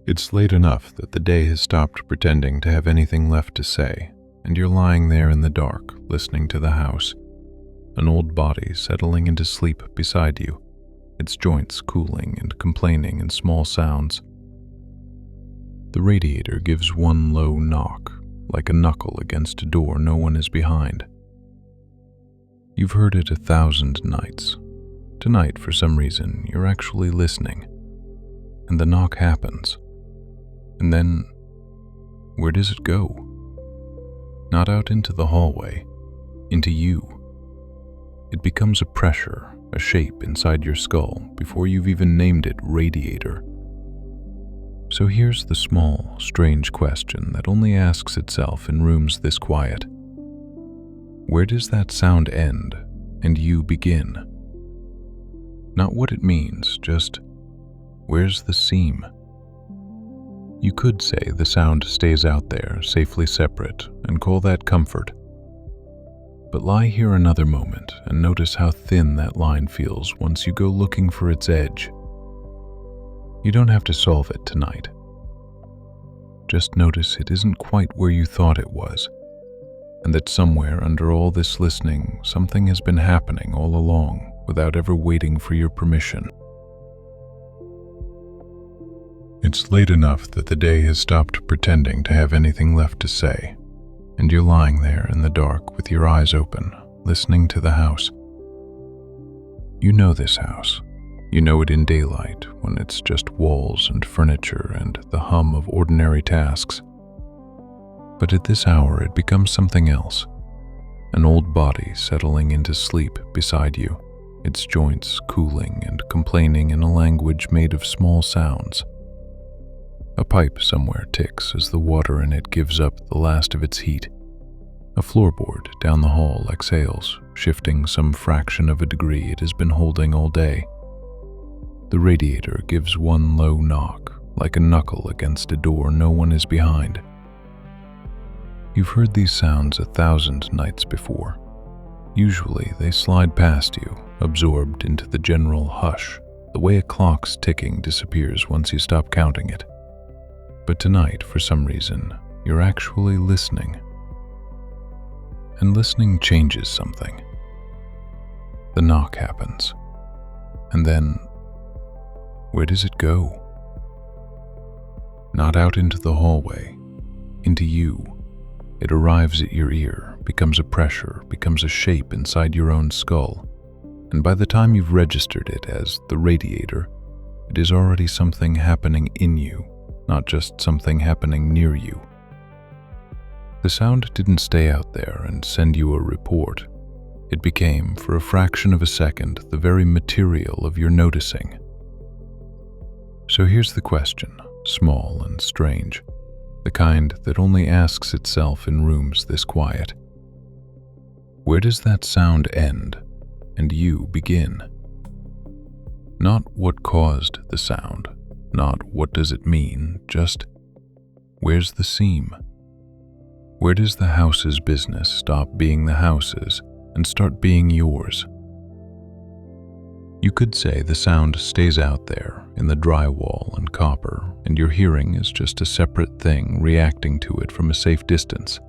It's late enough that the day has stopped pretending to have anything left to say, and you're lying there in the dark, listening to the house, an old body settling into sleep beside you, its joints cooling and complaining in small sounds. The radiator gives one low knock, like a knuckle against a door no one is behind. You've heard it 1,000 nights. Tonight, for some reason, you're actually listening, and the knock happens. And then, where does it go? Not out into the hallway, into you. It becomes a pressure, a shape inside your skull before you've even named it radiator. So here's the small, strange question that only asks itself in rooms this quiet. Where does that sound end and you begin? Not what it means, just where's the seam? You could say the sound stays out there, safely separate, and call that comfort. But lie here another moment and notice how thin that line feels once you go looking for its edge. You don't have to solve it tonight. Just notice it isn't quite where you thought it was, and that somewhere under all this listening, something has been happening all along without ever waiting for your permission. It's late enough that the day has stopped pretending to have anything left to say, and you're lying there in the dark with your eyes open, listening to the house. You know this house. You know it in daylight, when it's just walls and furniture and the hum of ordinary tasks. But at this hour it becomes something else, an old body settling into sleep beside you, its joints cooling and complaining in a language made of small sounds. A pipe somewhere ticks as the water in it gives up the last of its heat. A floorboard down the hall exhales, shifting some fraction of a degree it has been holding all day. The radiator gives one low knock, like a knuckle against a door no one is behind. You've heard these sounds 1,000 nights before. Usually they slide past you, absorbed into the general hush, the way a clock's ticking disappears once you stop counting it. But tonight, for some reason, you're actually listening. And listening changes something. The knock happens. And then, where does it go? Not out into the hallway, into you. It arrives at your ear, becomes a pressure, becomes a shape inside your own skull. And by the time you've registered it as the radiator, it is already something happening in you, not just something happening near you. The sound didn't stay out there and send you a report. It became, for a fraction of a second, the very material of your noticing. So here's the question, small and strange, the kind that only asks itself in rooms this quiet. Where does that sound end and you begin? Not what caused the sound, not what does it mean, just where's the seam? Where does the house's business stop being the house's and start being yours? You could say the sound stays out there in the drywall and copper, and your hearing is just a separate thing reacting to it from a safe distance.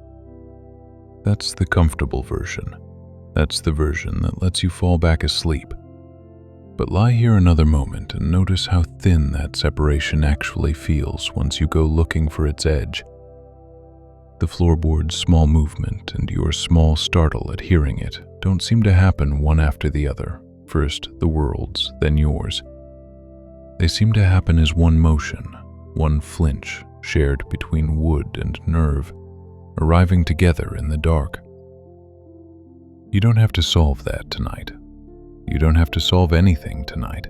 That's the comfortable version. That's the version that lets you fall back asleep. But lie here another moment and notice how thin that separation actually feels once you go looking for its edge. The floorboard's small movement and your small startle at hearing it don't seem to happen one after the other, first the world's, then yours. They seem to happen as one motion, one flinch shared between wood and nerve, arriving together in the dark. You don't have to solve that tonight. You don't have to solve anything tonight.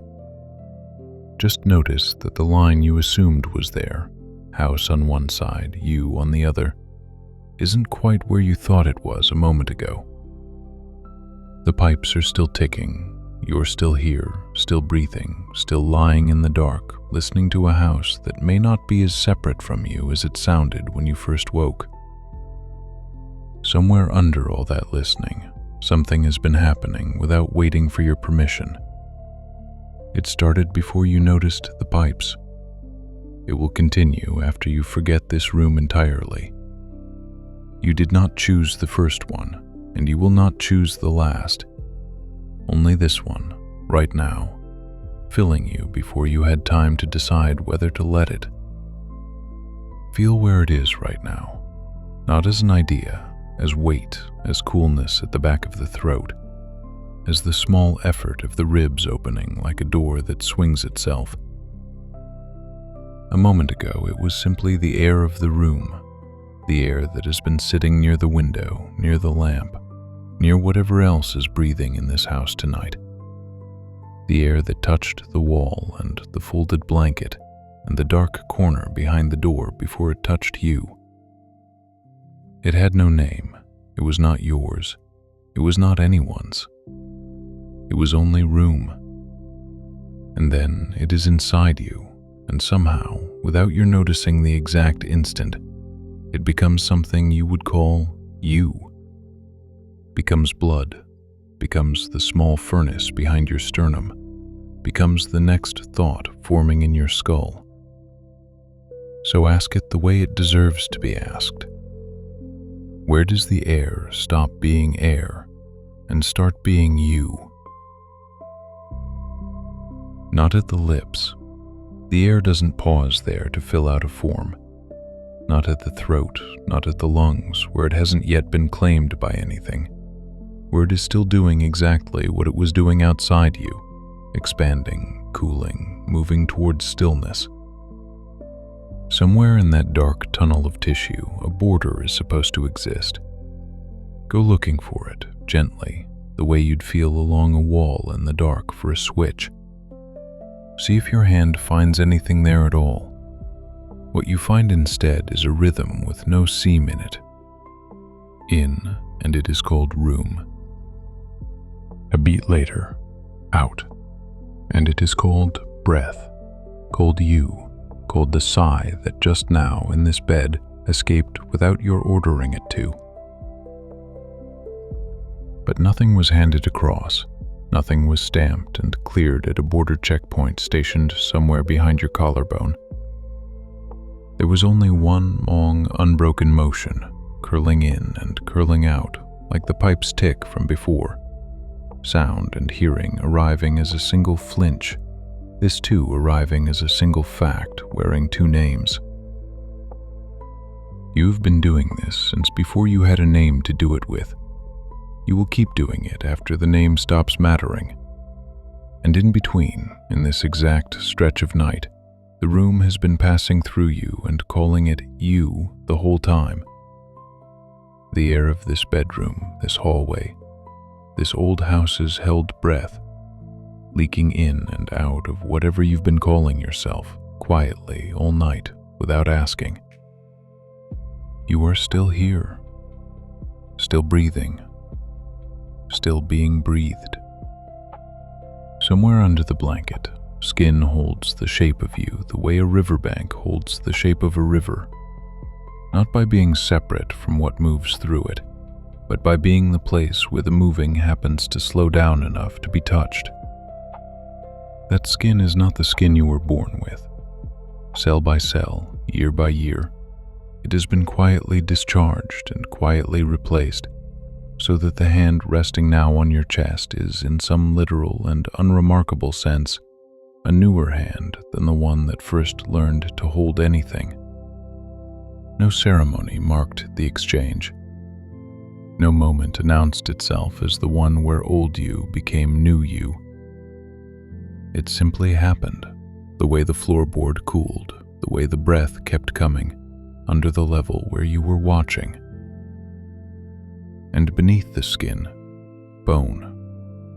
Just notice that the line you assumed was there, house on one side, you on the other, isn't quite where you thought it was a moment ago. The pipes are still ticking, you're still here, still breathing, still lying in the dark, listening to a house that may not be as separate from you as it sounded when you first woke. Somewhere under all that listening, something has been happening without waiting for your permission. It started before you noticed the pipes. It will continue after you forget this room entirely. You did not choose the first one, and you will not choose the last. Only this one, right now, filling you before you had time to decide whether to let it. Feel where it is right now, not as an idea, as weight, as coolness at the back of the throat, as the small effort of the ribs opening like a door that swings itself. A moment ago, it was simply the air of the room, the air that has been sitting near the window, near the lamp, near whatever else is breathing in this house tonight. The air that touched the wall and the folded blanket and the dark corner behind the door before it touched you. It had no name. It was not yours. It was not anyone's. It was only room. And then it is inside you, and somehow, without your noticing the exact instant, it becomes something you would call you. Becomes blood, becomes the small furnace behind your sternum, becomes the next thought forming in your skull. So ask it the way it deserves to be asked. Where does the air stop being air and start being you? Not at the lips. The air doesn't pause there to fill out a form. Not at the throat, not at the lungs, where it hasn't yet been claimed by anything, where it is still doing exactly what it was doing outside you, expanding, cooling, moving towards stillness. Somewhere in that dark tunnel of tissue, a border is supposed to exist. Go looking for it, gently, the way you'd feel along a wall in the dark for a switch. See if your hand finds anything there at all. What you find instead is a rhythm with no seam in it. In, and it is called room. A beat later, out, and it is called breath, called you, called the sigh that just now in this bed escaped without your ordering it to. But nothing was handed across. Nothing was stamped and cleared at a border checkpoint stationed somewhere behind your collarbone. There was only one long, unbroken motion, curling in and curling out, like the pipe's tick from before. Sound and hearing arriving as a single flinch, this too arriving as a single fact wearing two names. You've been doing this since before you had a name to do it with. You will keep doing it after the name stops mattering. And in between, in this exact stretch of night, the room has been passing through you and calling it you the whole time. The air of this bedroom, this hallway, this old house's held breath, leaking in and out of whatever you've been calling yourself, quietly all night, without asking. You are still here, still breathing, still being breathed. Somewhere under the blanket, skin holds the shape of you the way a riverbank holds the shape of a river, not by being separate from what moves through it, but by being the place where the moving happens to slow down enough to be touched. That skin is not the skin you were born with. Cell by cell, year by year, it has been quietly discharged and quietly replaced, so that the hand resting now on your chest is, in some literal and unremarkable sense, a newer hand than the one that first learned to hold anything. No ceremony marked the exchange. No moment announced itself as the one where old you became new you. It simply happened, the way the floorboard cooled, the way the breath kept coming, under the level where you were watching. And beneath the skin, bone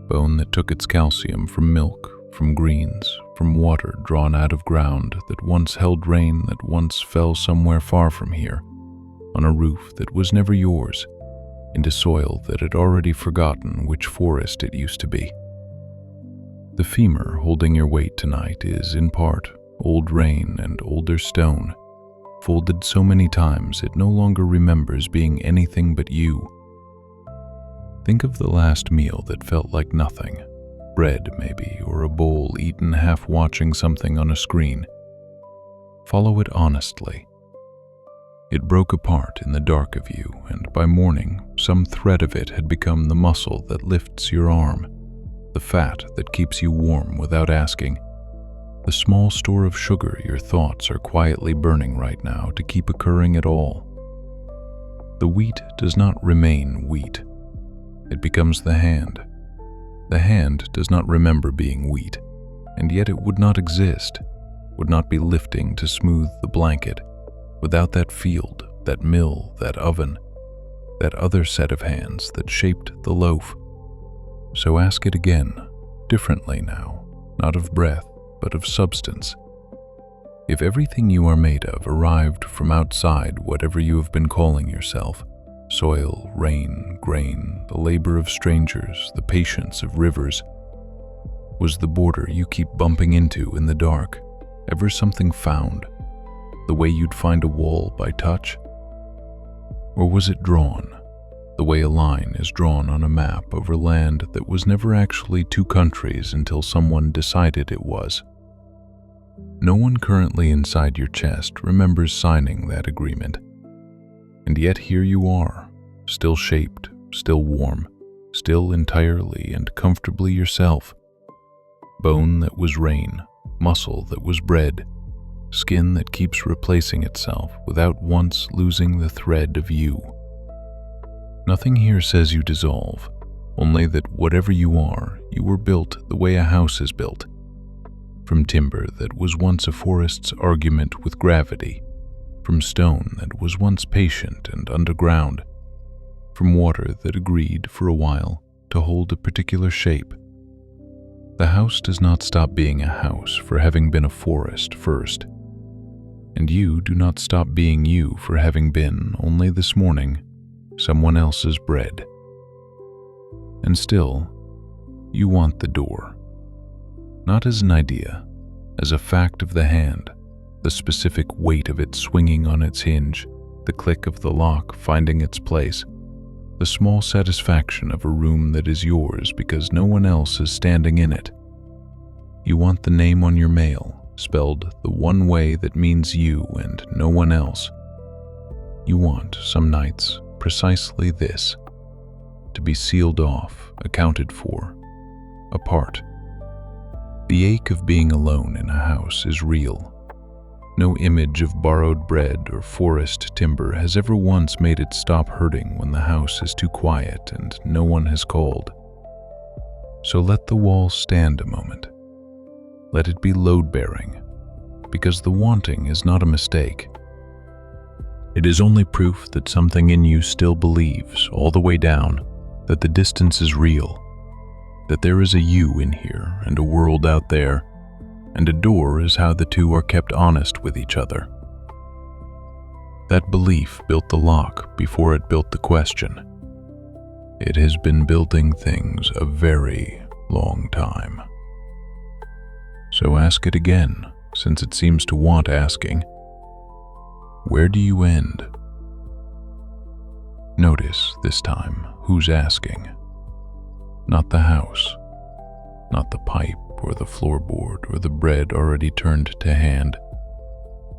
that took its calcium from milk, from greens, from water drawn out of ground that once held rain that once fell somewhere far from here, on a roof that was never yours, into soil that had already forgotten which forest it used to be. The femur holding your weight tonight is, in part, old rain and older stone, folded so many times it no longer remembers being anything but you. Think of the last meal that felt like nothing, bread maybe, or a bowl eaten half watching something on a screen. Follow it honestly. It broke apart in the dark of you, and by morning, some thread of it had become the muscle that lifts your arm, the fat that keeps you warm without asking, the small store of sugar your thoughts are quietly burning right now to keep occurring at all. The wheat does not remain wheat. It becomes the hand. The hand does not remember being wheat, and yet it would not exist, would not be lifting to smooth the blanket without that field, that mill, that oven, that other set of hands that shaped the loaf. So ask it again, differently now, not of breath, but of substance. If everything you are made of arrived from outside whatever you have been calling yourself, soil, rain, grain, the labor of strangers, the patience of rivers, was the border you keep bumping into in the dark ever something found, the way you'd find a wall by touch? Or was it drawn, the way a line is drawn on a map over land that was never actually two countries until someone decided it was? No one currently inside your chest remembers signing that agreement. And yet here you are, still shaped, still warm, still entirely and comfortably yourself. Bone that was rain, muscle that was bread, skin that keeps replacing itself without once losing the thread of you. Nothing here says you dissolve, only that whatever you are, you were built the way a house is built. From timber that was once a forest's argument with gravity, from stone that was once patient and underground, from water that agreed for a while to hold a particular shape. The house does not stop being a house for having been a forest first, and you do not stop being you for having been, only this morning, someone else's bread. And still, you want the door. Not as an idea, as a fact of the hand, the specific weight of it swinging on its hinge, the click of the lock finding its place, the small satisfaction of a room that is yours because no one else is standing in it. You want the name on your mail, spelled the one way that means you and no one else. You want, some nights, precisely this, to be sealed off, accounted for, apart. The ache of being alone in a house is real. No image of borrowed bread or forest timber has ever once made it stop hurting when the house is too quiet and no one has called. So let the wall stand a moment. Let it be load-bearing, because the wanting is not a mistake. It is only proof that something in you still believes, all the way down, that the distance is real, that there is a you in here and a world out there, and a door is how the two are kept honest with each other. That belief built the lock before it built the question. It has been building things a very long time. So ask it again, since it seems to want asking. Where do you end? Notice, this time, who's asking. Not the house, not the pipe or the floorboard or the bread already turned to hand.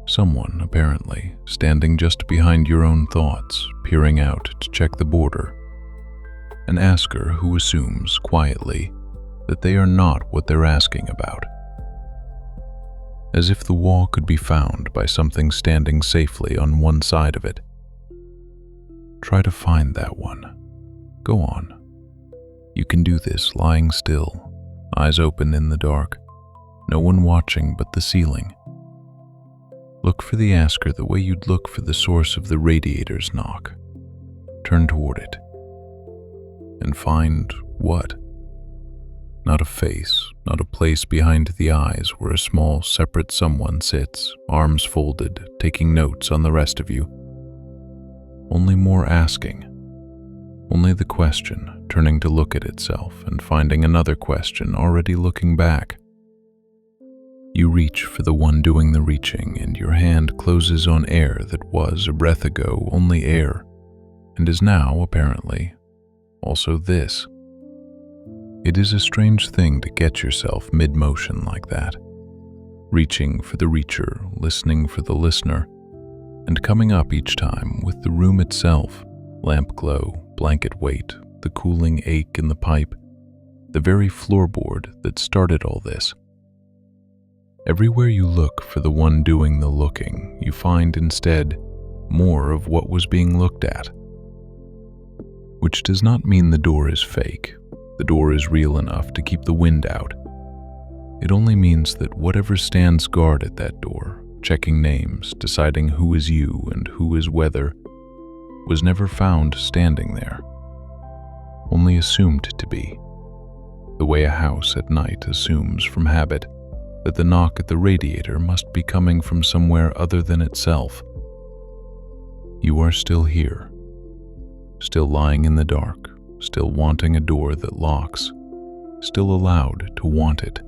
Someone, apparently, standing just behind your own thoughts, peering out to check the border. An asker who assumes, quietly, that they are not what they're asking about. As if the wall could be found by something standing safely on one side of it. Try to find that one. Go on. You can do this lying still, eyes open in the dark, no one watching but the ceiling. Look for the asker the way you'd look for the source of the radiator's knock. Turn toward it. And find what? Not a face, not a place behind the eyes where a small, separate someone sits, arms folded, taking notes on the rest of you. Only more asking. Only the question, turning to look at itself and finding another question already looking back. You reach for the one doing the reaching, and your hand closes on air that was, a breath ago, only air, and is now, apparently, also this. It is a strange thing to get yourself mid-motion like that. reaching for the reacher, listening for the listener, and coming up each time with the room itself, lamp glow, blanket weight, the cooling ache in the pipe, the very floorboard that started all this. Everywhere you look for the one doing the looking, you find instead more of what was being looked at. Which does not mean the door is fake. The door is real enough to keep the wind out. It only means that whatever stands guard at that door, checking names, deciding who is you and who is weather, was never found standing there. Only assumed to be. The way a house at night assumes from habit that the knock at the radiator must be coming from somewhere other than itself. You are still here, still lying in the dark, still wanting a door that locks, still allowed to want it.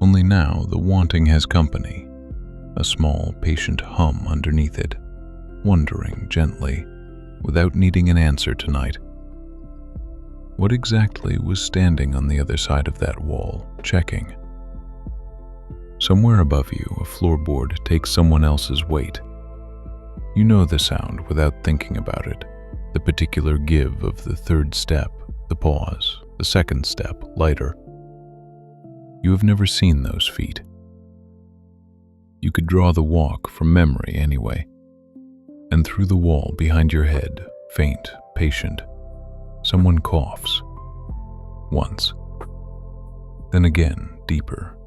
Only now the wanting has company, a small, patient hum underneath it, wondering gently, without needing an answer tonight. What exactly was standing on the other side of that wall, checking? Somewhere above you, a floorboard takes someone else's weight. You know the sound without thinking about it, the particular give of the third step, the pause, the second step, lighter. You have never seen those feet. You could draw the walk from memory anyway. And through the wall behind your head, faint, patient, someone coughs. Once. Then again, deeper,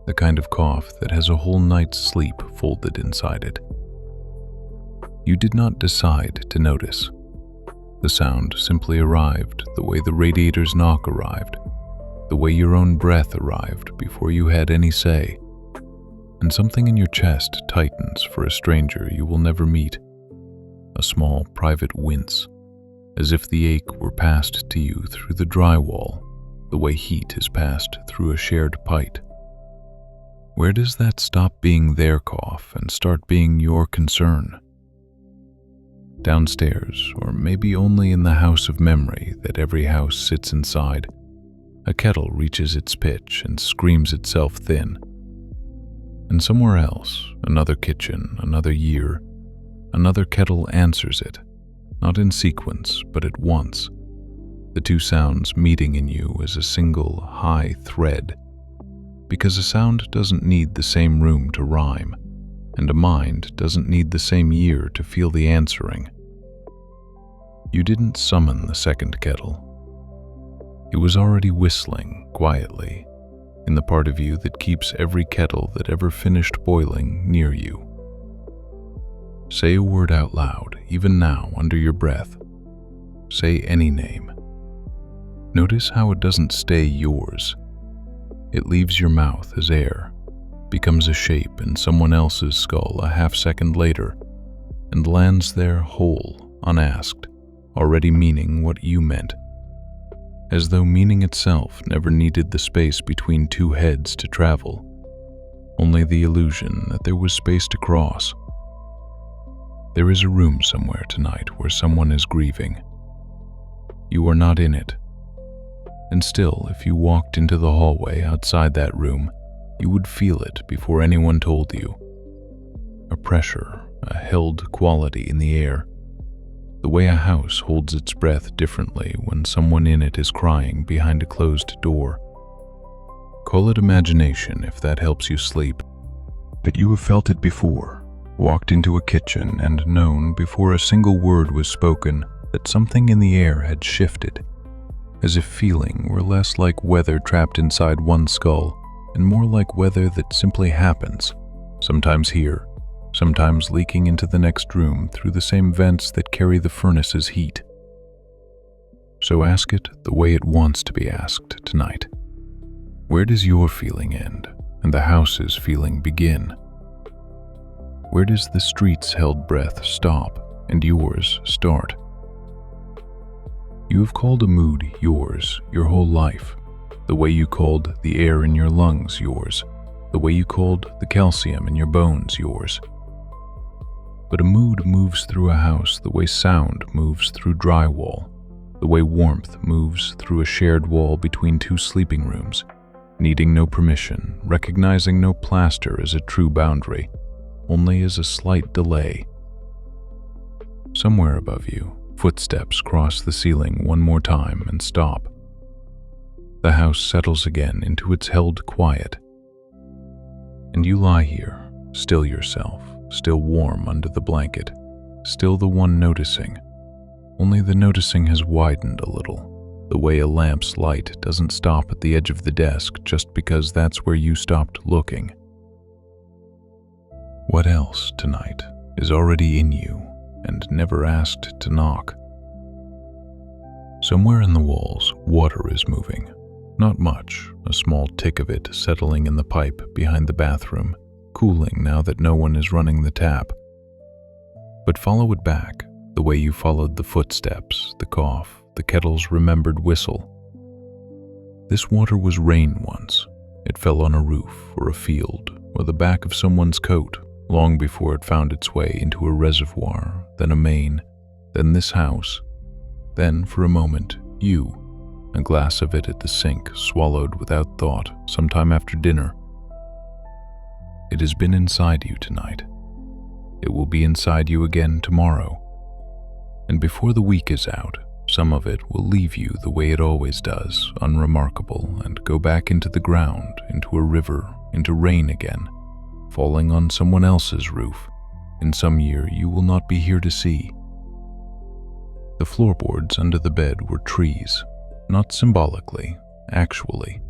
the kind of cough that has a whole night's sleep folded inside it. You did not decide to notice. The sound simply arrived the way the radiator's knock arrived, the way your own breath arrived before you had any say. And something in your chest tightens for a stranger you will never meet. A small private wince, as if the ache were passed to you through the drywall, the way heat is passed through a shared pipe. Where does that stop being their cough and start being your concern? Downstairs, or maybe only in the house of memory that every house sits inside, a kettle reaches its pitch and screams itself thin. And somewhere else, another kitchen, another year, another kettle answers it, not in sequence, but at once, the two sounds meeting in you as a single high thread, because a sound doesn't need the same room to rhyme, and a mind doesn't need the same year to feel the answering. You didn't summon the second kettle. It was already whistling quietly in the part of you that keeps every kettle that ever finished boiling near you. Say a word out loud, even now, under your breath. Say any name. Notice how it doesn't stay yours. It leaves your mouth as air, becomes a shape in someone else's skull a half-second later, and lands there whole, unasked, already meaning what you meant, as though meaning itself never needed the space between two heads to travel, only the illusion that there was space to cross. There is a room somewhere tonight where someone is grieving. You are not in it. And still, if you walked into the hallway outside that room, you would feel it before anyone told you. A pressure, a held quality in the air. The way a house holds its breath differently when someone in it is crying behind a closed door. Call it imagination if that helps you sleep. But you have felt it before. Walked into a kitchen and known before a single word was spoken that something in the air had shifted, as if feeling were less like weather trapped inside one skull and more like weather that simply happens, sometimes here, sometimes leaking into the next room through the same vents that carry the furnace's heat. So ask it the way it wants to be asked tonight. Where does your feeling end and the house's feeling begin? Where does the street's held breath stop and yours start? You have called a mood yours your whole life, the way you called the air in your lungs yours, the way you called the calcium in your bones yours. But a mood moves through a house the way sound moves through drywall, the way warmth moves through a shared wall between two sleeping rooms, needing no permission, recognizing no plaster as a true boundary, only as a slight delay. Somewhere above you, footsteps cross the ceiling one more time and stop. The house settles again into its held quiet. And you lie here, still yourself, still warm under the blanket, still the one noticing. Only the noticing has widened a little, the way a lamp's light doesn't stop at the edge of the desk just because that's where you stopped looking. What else tonight is already in you and never asked to knock? Somewhere in the walls, water is moving. Not much, a small tick of it settling in the pipe behind the bathroom, cooling now that no one is running the tap. But follow it back, the way you followed the footsteps, the cough, the kettle's remembered whistle. This water was rain once. It fell on a roof or a field or the back of someone's coat long before it found its way into a reservoir, then a main, then this house, then, for a moment, you. A glass of it at the sink, swallowed without thought, sometime after dinner. It has been inside you tonight. It will be inside you again tomorrow. And before the week is out, some of it will leave you the way it always does, unremarkable, and go back into the ground, into a river, into rain again, falling on someone else's roof, in some year you will not be here to see. The floorboards under the bed were trees. Not symbolically, actually.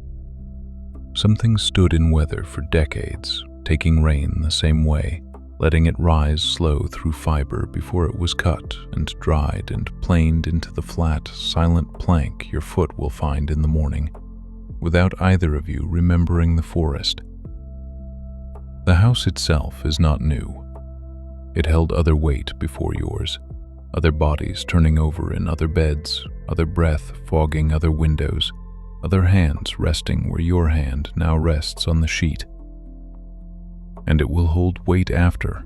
Something stood in weather for decades, taking rain the same way, letting it rise slow through fiber before it was cut and dried and planed into the flat, silent plank your foot will find in the morning, without either of you remembering the forest. The house itself is not new. It held other weight before yours, other bodies turning over in other beds, other breath fogging other windows, other hands resting where your hand now rests on the sheet. And it will hold weight after.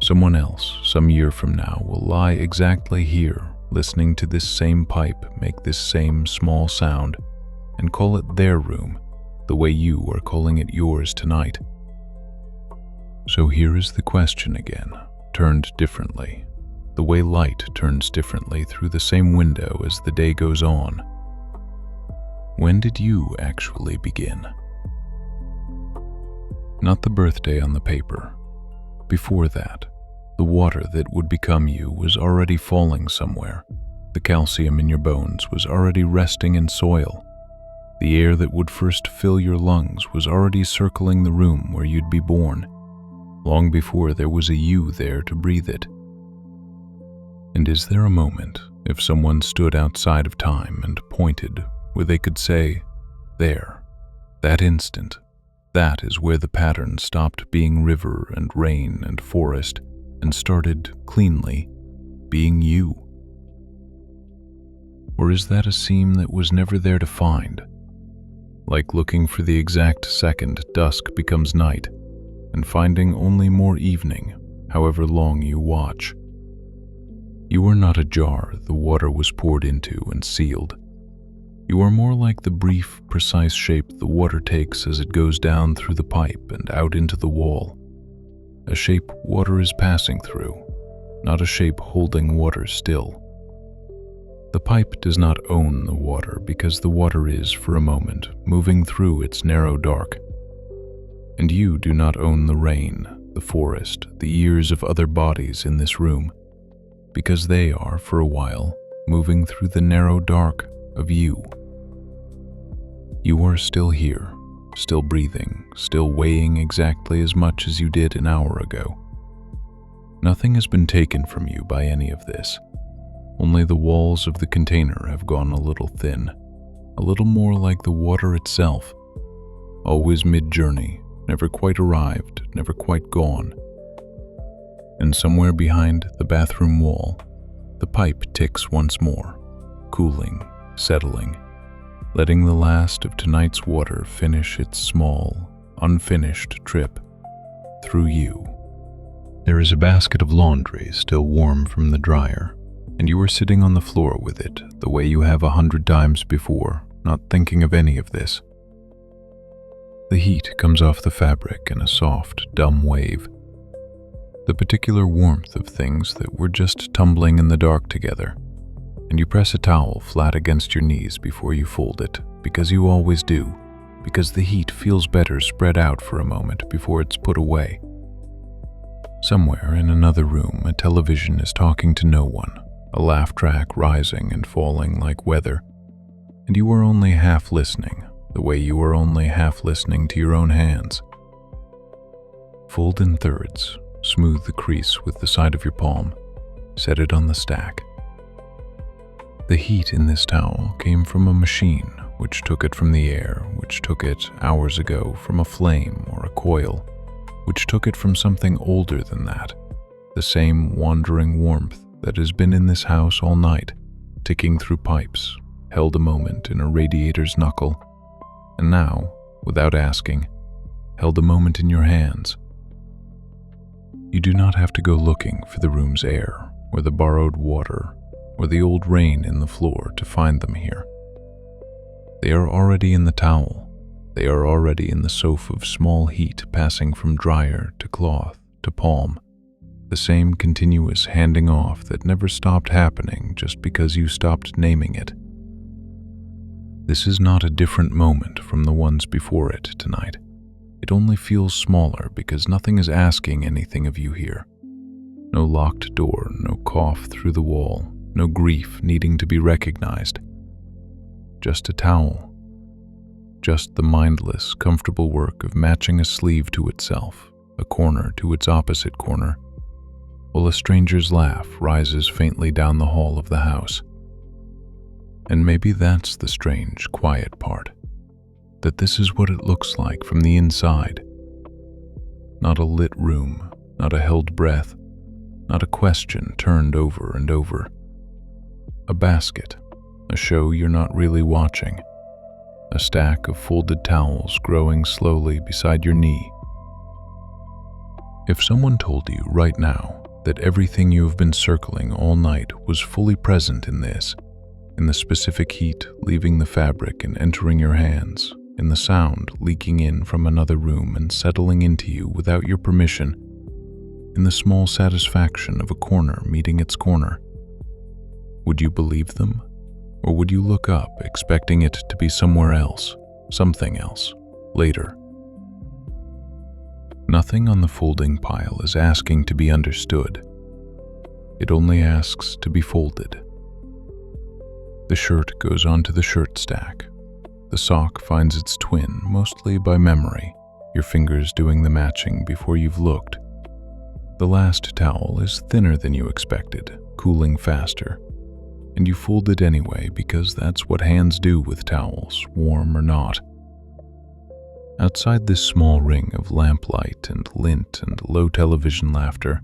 Someone else, some year from now, will lie exactly here, listening to this same pipe make this same small sound, and call it their room, the way you are calling it yours tonight. So here is the question again, turned differently. The way light turns differently through the same window as the day goes on. When did you actually begin? Not the birthday on the paper. Before that, the water that would become you was already falling somewhere. The calcium in your bones was already resting in soil. The air that would first fill your lungs was already circling the room where you'd be born, long before there was a you there to breathe it. And is there a moment, if someone stood outside of time and pointed, where they could say, there, that instant, that is where the pattern stopped being river and rain and forest and started, cleanly, being you? Or is that a seam that was never there to find? Like looking for the exact second dusk becomes night, and finding only more evening, however long you watch. You are not a jar the water was poured into and sealed. You are more like the brief, precise shape the water takes as it goes down through the pipe and out into the wall. A shape water is passing through, not a shape holding water still. The pipe does not own the water because the water is, for a moment, moving through its narrow dark. And you do not own the rain, the forest, the ears of other bodies in this room, because they are, for a while, moving through the narrow dark of you. You are still here, still breathing, still weighing exactly as much as you did an hour ago. Nothing has been taken from you by any of this. Only the walls of the container have gone a little thin, a little more like the water itself, always mid-journey, never quite arrived, never quite gone. And somewhere behind the bathroom wall, the pipe ticks once more, cooling, settling, letting the last of tonight's water finish its small, unfinished trip through you. There is a basket of laundry still warm from the dryer, and you are sitting on the floor with it the way you have 100 times before, not thinking of any of this. The heat comes off the fabric in a soft, dumb wave. The particular warmth of things that were just tumbling in the dark together. And you press a towel flat against your knees before you fold it, because you always do, because the heat feels better spread out for a moment before it's put away. Somewhere in another room, a television is talking to no one, a laugh track rising and falling like weather, and you are only half listening, the way you are only half listening to your own hands. Fold in thirds, smooth the crease with the side of your palm, set it on the stack. The heat in this towel came from a machine, which took it from the air, which took it hours ago from a flame or a coil, which took it from something older than that, the same wandering warmth that has been in this house all night, ticking through pipes, held a moment in a radiator's knuckle, and now, without asking, held a moment in your hands. You do not have to go looking for the room's air, or the borrowed water, or the old rain in the floor to find them here. They are already in the towel. They are already in the soaf of small heat passing from dryer to cloth to palm, the same continuous handing off that never stopped happening just because you stopped naming it. This is not a different moment from the ones before it tonight. It only feels smaller because nothing is asking anything of you here. No locked door, no cough through the wall, no grief needing to be recognized. Just a towel. Just the mindless, comfortable work of matching a sleeve to itself, a corner to its opposite corner, while a stranger's laugh rises faintly down the hall of the house. And maybe that's the strange, quiet part, that this is what it looks like from the inside. Not a lit room, not a held breath, not a question turned over and over. A basket, a show you're not really watching, a stack of folded towels growing slowly beside your knee. If someone told you right now that everything you have been circling all night was fully present in this, in the specific heat leaving the fabric and entering your hands, in the sound leaking in from another room and settling into you without your permission, in the small satisfaction of a corner meeting its corner, would you believe them? Or would you look up expecting it to be somewhere else, something else, later? Nothing on the folding pile is asking to be understood. It only asks to be folded. The shirt goes onto the shirt stack. The sock finds its twin, mostly by memory, your fingers doing the matching before you've looked. The last towel is thinner than you expected, cooling faster, and you fold it anyway because that's what hands do with towels, warm or not. Outside this small ring of lamplight and lint and low television laughter,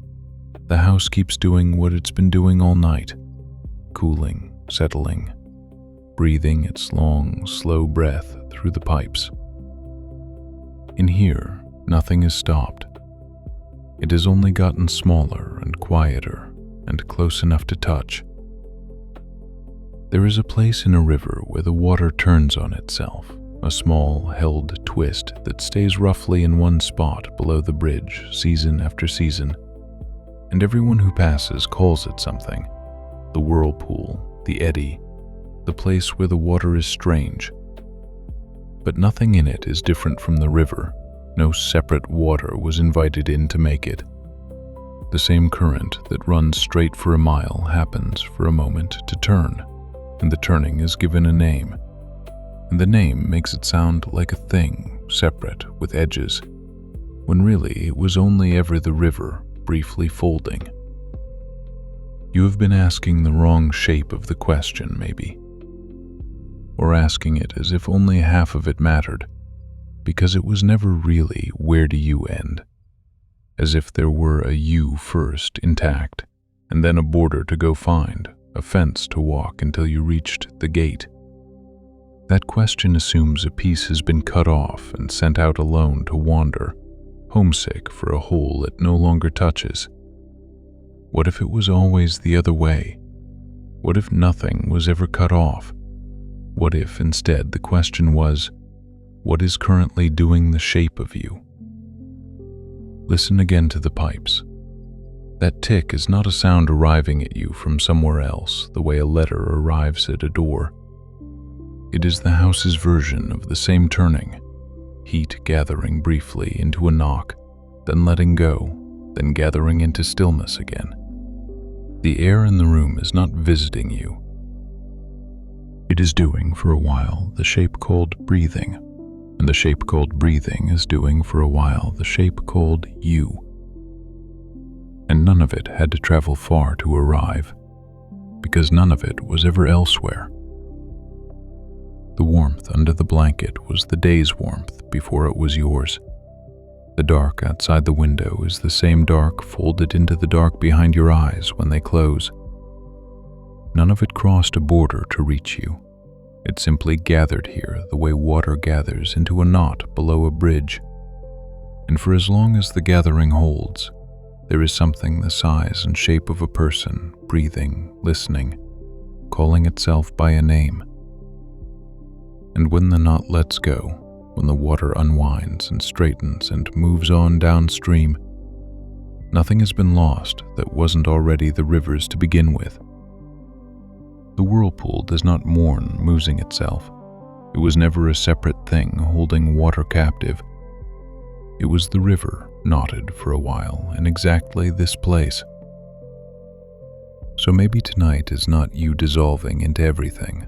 the house keeps doing what it's been doing all night, cooling, settling, breathing its long, slow breath through the pipes. In here, nothing is stopped. It has only gotten smaller and quieter and close enough to touch. There is a place in a river where the water turns on itself, a small, held twist that stays roughly in one spot below the bridge season after season, and everyone who passes calls it something. The whirlpool, the eddy, the place where the water is strange. But nothing in it is different from the river. No separate water was invited in to make it. The same current that runs straight for a mile happens for a moment to turn, and the turning is given a name. And the name makes it sound like a thing, separate, with edges, when really it was only ever the river, briefly folding. You have been asking the wrong shape of the question, maybe. Or asking it as if only half of it mattered, because it was never really where do you end, as if there were a you first intact, and then a border to go find, a fence to walk until you reached the gate. That question assumes a piece has been cut off and sent out alone to wander, homesick for a hole it no longer touches. What if it was always the other way? What if nothing was ever cut off? What if instead the question was, What is currently doing the shape of you? Listen again to the pipes. That tick is not a sound arriving at you from somewhere else, the way a letter arrives at a door. It is the house's version of the same turning, heat gathering briefly into a knock, then letting go, then gathering into stillness again. The air in the room is not visiting you. It is doing for a while the shape called breathing, and the shape called breathing is doing for a while the shape called you. And none of it had to travel far to arrive, because none of it was ever elsewhere. The warmth under the blanket was the day's warmth before it was yours. The dark outside the window is the same dark folded into the dark behind your eyes when they close. None of it crossed a border to reach you. It simply gathered here the way water gathers into a knot below a bridge. And for as long as the gathering holds, there is something the size and shape of a person, breathing, listening, calling itself by a name. And when the knot lets go, when the water unwinds and straightens and moves on downstream, nothing has been lost that wasn't already the river's to begin with. The whirlpool does not mourn losing itself. It was never a separate thing holding water captive. It was the river knotted for a while in exactly this place. So maybe tonight is not you dissolving into everything,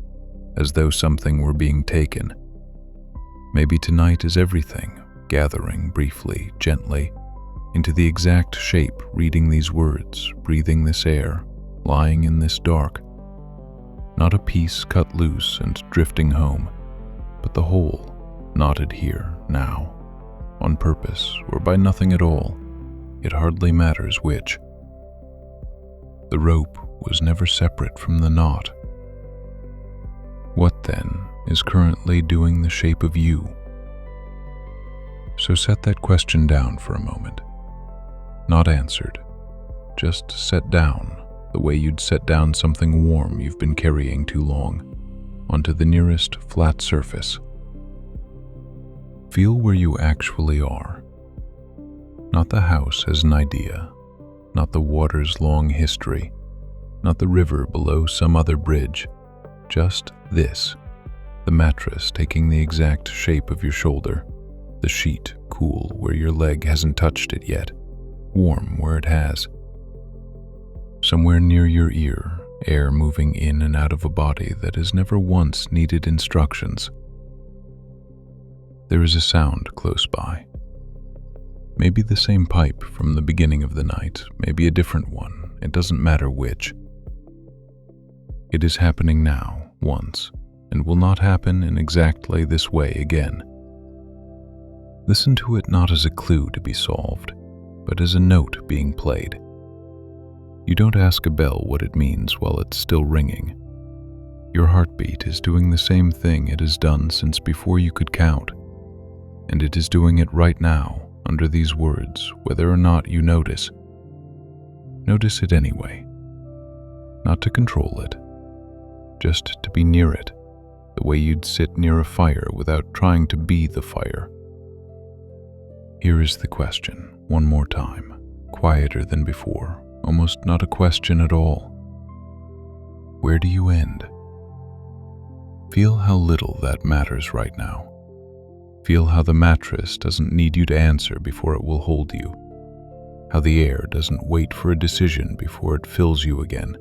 as though something were being taken. Maybe tonight is everything gathering briefly, gently, into the exact shape, reading these words, breathing this air, lying in this dark. Not a piece cut loose and drifting home, but the whole, knotted here, now, on purpose or by nothing at all. It hardly matters which. The rope was never separate from the knot. What then is currently doing the shape of you? So set that question down for a moment. Not answered, just set down the way you'd set down something warm you've been carrying too long, onto the nearest flat surface. Feel where you actually are. Not the house as an idea, not the water's long history, not the river below some other bridge, just this, the mattress taking the exact shape of your shoulder, the sheet cool where your leg hasn't touched it yet, warm where it has. Somewhere near your ear, air moving in and out of a body that has never once needed instructions. There is a sound close by. Maybe the same pipe from the beginning of the night, maybe a different one, it doesn't matter which. It is happening now, once, and will not happen in exactly this way again. Listen to it not as a clue to be solved, but as a note being played. You don't ask a bell what it means while it's still ringing. Your heartbeat is doing the same thing it has done since before you could count, and it is doing it right now under these words, whether or not you notice. Notice it anyway. Not to control it, just to be near it, the way you'd sit near a fire without trying to be the fire. Here is the question, one more time, quieter than before. Almost not a question at all. Where do you end? Feel how little that matters right now. Feel how the mattress doesn't need you to answer before it will hold you. How the air doesn't wait for a decision before it fills you again.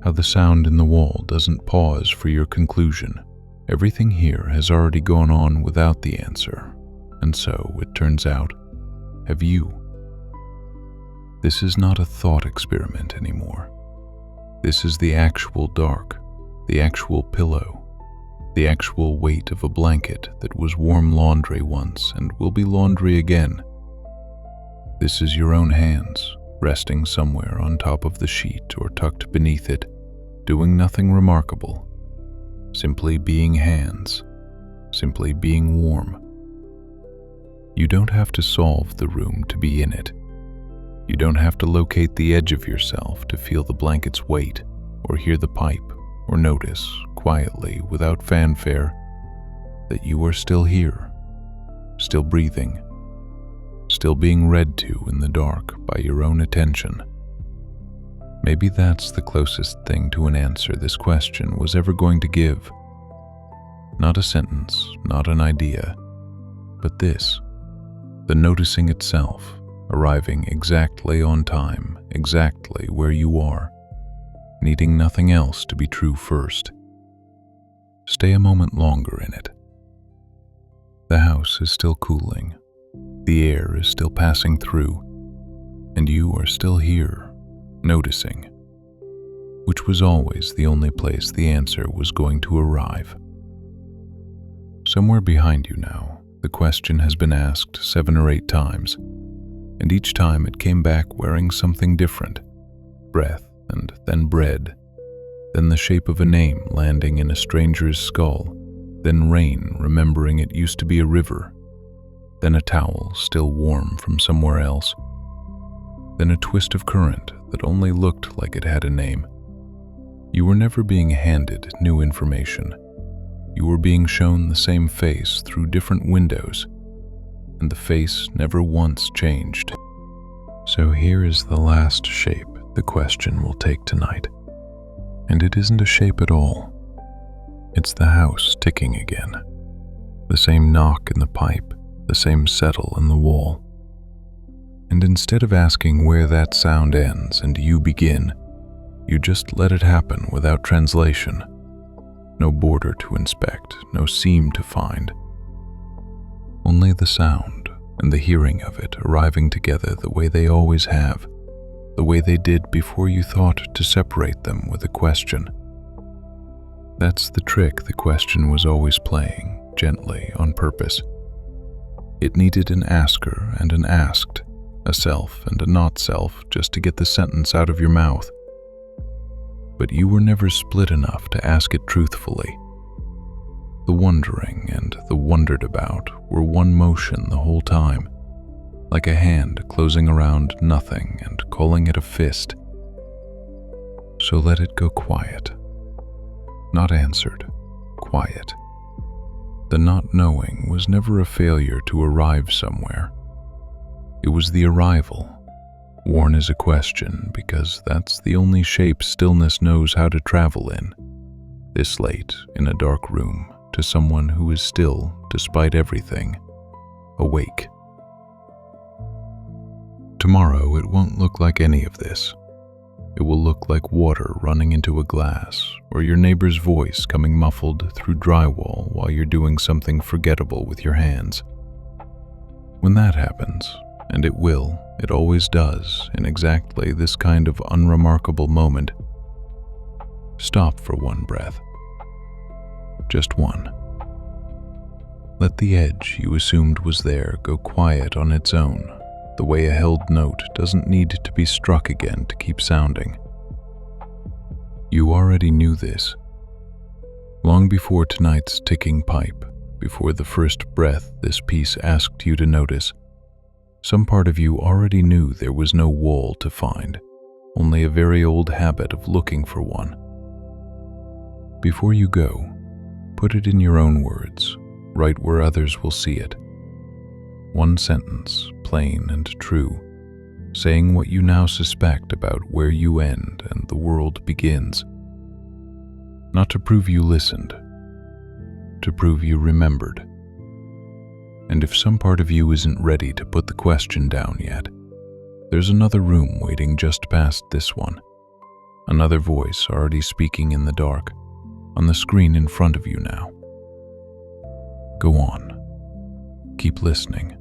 How the sound in the wall doesn't pause for your conclusion. Everything here has already gone on without the answer, and so, it turns out, have you. This is not a thought experiment anymore. This is the actual dark, the actual pillow, the actual weight of a blanket that was warm laundry once and will be laundry again. This is your own hands, resting somewhere on top of the sheet or tucked beneath it, doing nothing remarkable, simply being hands, simply being warm. You don't have to solve the room to be in it. You don't have to locate the edge of yourself to feel the blanket's weight, or hear the pipe, or notice, quietly, without fanfare, that you are still here, still breathing, still being read to in the dark by your own attention. Maybe that's the closest thing to an answer this question was ever going to give. Not a sentence, not an idea, but this, the noticing itself, arriving exactly on time, exactly where you are, needing nothing else to be true first. Stay a moment longer in it. The house is still cooling, the air is still passing through, and you are still here, noticing, which was always the only place the answer was going to arrive. Somewhere behind you now, the question has been asked 7 or 8 times, and each time it came back wearing something different. Breath, and then bread, then the shape of a name landing in a stranger's skull, then rain remembering it used to be a river, then a towel still warm from somewhere else, then a twist of current that only looked like it had a name. You were never being handed new information. You were being shown the same face through different windows, and the face never once changed. So here is the last shape the question will take tonight. And it isn't a shape at all. It's the house ticking again. The same knock in the pipe, the same settle in the wall. And instead of asking where that sound ends and you begin, you just let it happen without translation. No border to inspect, no seam to find. Only the sound and the hearing of it arriving together the way they always have, the way they did before you thought to separate them with a question. That's the trick the question was always playing, gently, on purpose. It needed an asker and an asked, a self and a not self, just to get the sentence out of your mouth. But you were never split enough to ask it truthfully. The wondering and the wondered about were one motion the whole time, like a hand closing around nothing and calling it a fist. So let it go quiet. Not answered, quiet. The not knowing was never a failure to arrive somewhere. It was the arrival, worn as a question, because that's the only shape stillness knows how to travel in, this late in a dark room, to someone who is still, despite everything, awake. Tomorrow it won't look like any of this. It will look like water running into a glass, or your neighbor's voice coming muffled through drywall while you're doing something forgettable with your hands. When that happens, and it will, it always does, in exactly this kind of unremarkable moment, stop for one breath. Just one. Let the edge you assumed was there go quiet on its own, the way a held note doesn't need to be struck again to keep sounding. You already knew this. Long before tonight's ticking pipe, before the first breath this piece asked you to notice, some part of you already knew there was no wall to find, only a very old habit of looking for one. Before you go, put it in your own words, right where others will see it. One sentence, plain and true, saying what you now suspect about where you end and the world begins. Not to prove you listened, to prove you remembered. And if some part of you isn't ready to put the question down yet, there's another room waiting just past this one. Another voice already speaking in the dark, on the screen in front of you now. Go on. Keep listening.